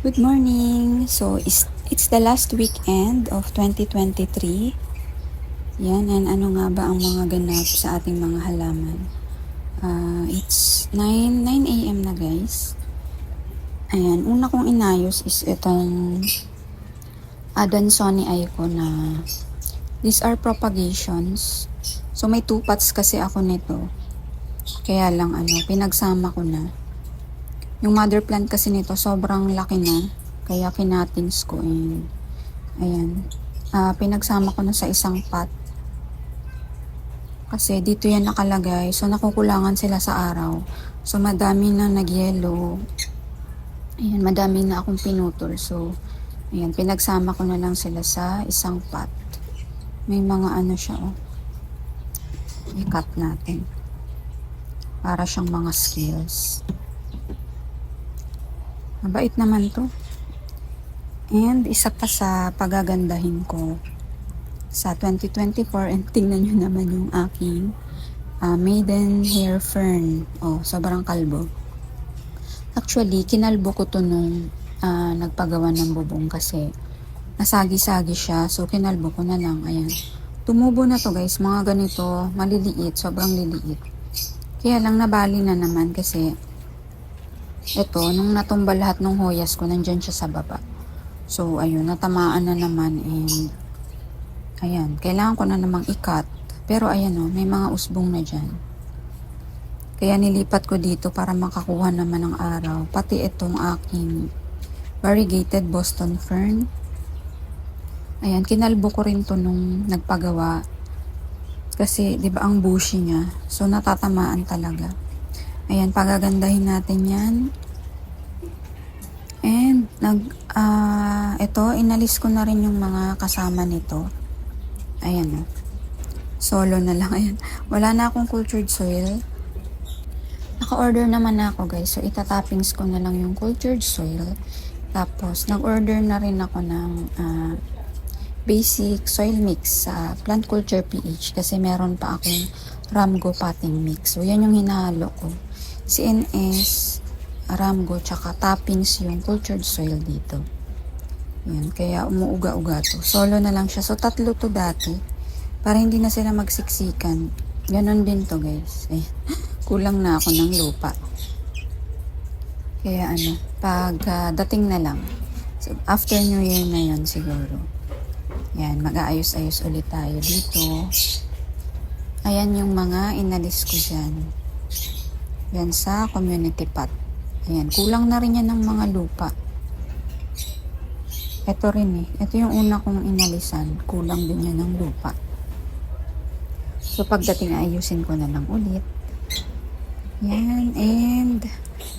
Good morning! So, it's the last weekend of 2023. Yan, and ano nga ba ang mga ganap sa ating mga halaman? It's 9 a.m. na guys. Ayan, una kong inayos is itong Adansonii ko na these are propagations. So, may 2 pots kasi ako nito. Kaya lang pinagsama ko na. Yung mother plant kasi nito sobrang laki na, kaya kinatings ko ayan, pinagsama ko na sa isang pot. Kasi dito yan nakalagay, so nakukulangan sila sa araw. So madami na nagyelo. Ayan, madami na akong pinutol. So, ayan, pinagsama ko na lang sila sa isang pot. May mga siya i-cut natin. Para siyang mga skills. Mabait naman to. And isa pa sa pagagandahin ko sa 2024, and tingnan nyo naman yung aking maiden hair fern. Sobrang kalbo. Actually, kinalbo ko to nung nagpagawa ng bubong kasi nasagi-sagi siya. So, kinalbo ko na lang. Ayan. Tumubo na to guys. Mga ganito, maliliit. Sobrang liliit. Kaya lang nabali na naman kasi ito, nung natumba lahat ng hoyas ko, nandyan siya sa baba. So, ayun, natamaan na naman and ayan, kailangan ko na namang i-cut. Pero ayan may mga usbong na dyan. Kaya nilipat ko dito para makakuha naman ng araw. Pati itong aking variegated Boston fern. Ayan, kinalbo ko rin to nung nagpagawa. Kasi, di ba ang bushy niya? So, natatamaan talaga. Ayan, pagagandahin natin yan. And, ito, inalis ko na rin yung mga kasama nito. Ayan solo na lang. Ayan. Wala na akong cultured soil. Naka-order naman ako guys. So, itatappings ko na lang yung cultured soil. Tapos, nag-order na rin ako ng basic soil mix sa Plant Culture PH. Kasi meron pa akong Ramgo potting mix. So, yan yung hinahalo ko. CNS, Ramgo, tsaka toppings yung cultured soil dito. Yan, kaya umuuga-uga to. Solo na lang siya. So, 3 to dati. Para hindi na sila magsiksikan. Ganon din to guys. Kulang na ako ng lupa. Kaya pag dating na lang. So, after New Year na yun siguro. Yan, mag-aayos-ayos ulit tayo dito. Ayan yung mga inalis ko dyan. Yan sa community pot. Ayan, kulang na rin yan ng mga lupa. Ito rin Ito yung una kong inalisan. Kulang din yan ng lupa. So, pagdating ayusin ko na lang ulit. Yan, and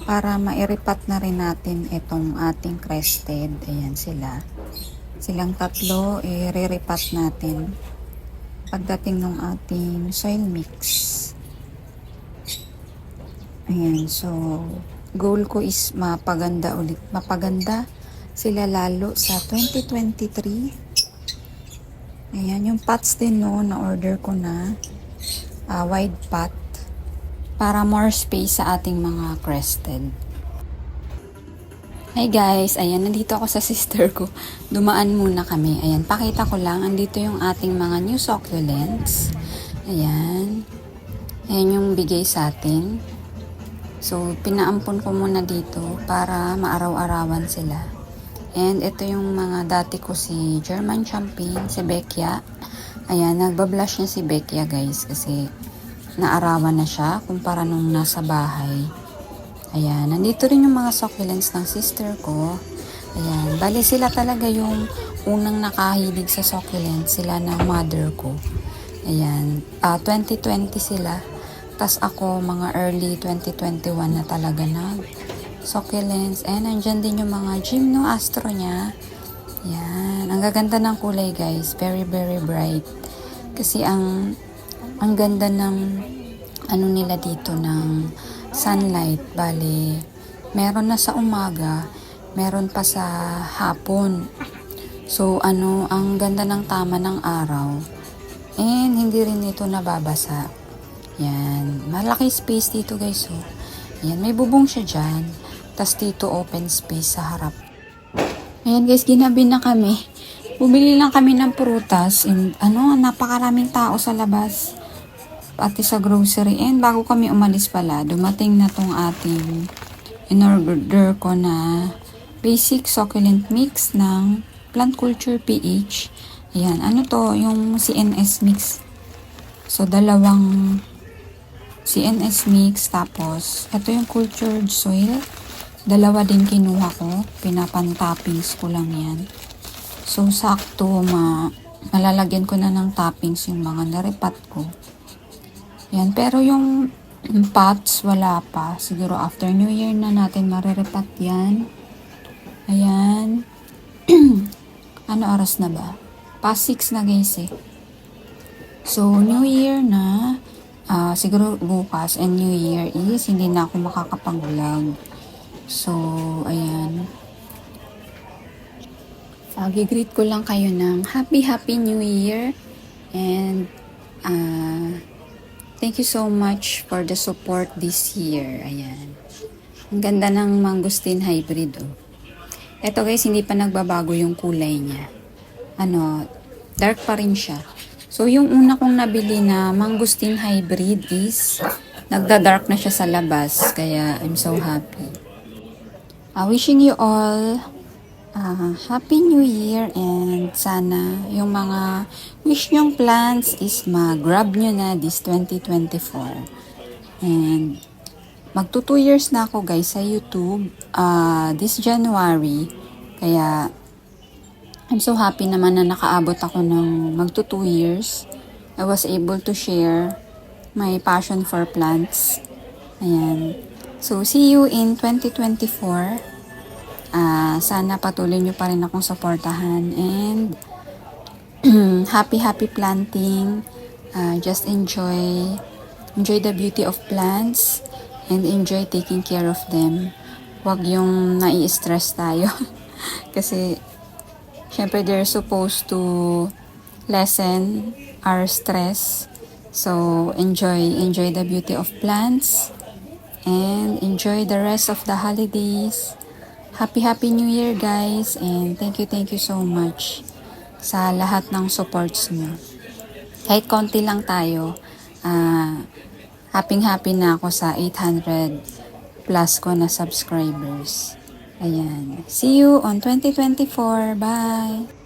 para mairipat na rin natin itong ating crested. Ayan sila. Silang 3, i-re-repat natin. Pagdating ng ating soil mix. Ayan, so goal ko is mapaganda ulit. Mapaganda sila lalo sa 2023. Ayan, yung pots din na-order ko na wide pot para more space sa ating mga crested. Hi guys, ayan, nandito ako sa sister ko. Dumaan muna kami. Ayan, pakita ko lang, andito yung ating mga new succulents. Ayan. Ayan yung bigay sa atin. So, pinaampon ko muna dito para maaraw-arawan sila. And ito yung mga dati ko si German Champagne, si Becchia. Ayan, nagbablush niya si Becchia guys kasi naarawan na siya kumpara nung nasa bahay. Ayan, nandito rin yung mga succulents ng sister ko. Ayan, bali sila talaga yung unang nakahilig sa succulents, sila ng mother ko. Ayan, 2020 sila. Tas ako, mga early 2021 na talaga succulents. And andyan din yung mga gymnoastro niya. Yan. Ang gaganda ng kulay guys. Very, very bright. Kasi ang ganda ng nila dito ng sunlight. Bale, meron na sa umaga. Meron pa sa hapon. So, ang ganda ng tama ng araw. And hindi rin ito nababasa. Yan. Malaki space dito guys. Yan. May bubong siya dyan. Tas dito open space sa harap. Ayan guys, ginabi na kami. Bumili lang kami ng prutas and napakaraming tao sa labas. Pati sa grocery. And bago kami umalis pala, dumating na tong ating in-order ko na basic succulent mix ng Plant Culture PH. Ayan, ano to? Yung CNS mix. So, dalawang CNS mix. Tapos, ito yung cultured soil. Dalawa din kinuha ko. Pinapan-toppings ko lang yan. So, sakto malalagyan ko na ng toppings yung mga naripat ko. Yan. Pero yung pots, wala pa. Siguro after New Year na natin mariripat yan. Ayan. Ano oras na ba? Past 6 na guys eh. So, New Year na. Siguro bukas and New Year is hindi na ako makakapag-vlog. So, ayan. Gigreet ko lang kayo ng Happy New Year. And, thank you so much for the support this year. Ayan. Ang ganda ng mangosteen hybrid, oh. Ito guys, hindi pa nagbabago yung kulay niya. Dark pa rin siya. So, yung una kong nabili na mangosteen hybrid is nagda-dark na siya sa labas. Kaya, I'm so happy. Wishing you all Happy New Year and sana yung mga wish nyong plans is mag-grab nyo na this 2024. And magto 2 years na ako guys sa YouTube this January. Kaya I'm so happy naman na nakaabot ako ng magto 2 years. I was able to share my passion for plants. Ayan. So see you in 2024. Sana patuloy nyo pa rin akong supportahan and happy planting. Just enjoy the beauty of plants and enjoy taking care of them. Huwag yung nai-stress tayo kasi syempre they're supposed to lessen our stress. So enjoy the beauty of plants and enjoy the rest of the holidays. Happy New Year guys and thank you so much sa lahat ng supports nyo. Kahit konti lang tayo, happy na ako sa 800 plus ko na subscribers. Ayan. See you on 2024. Bye!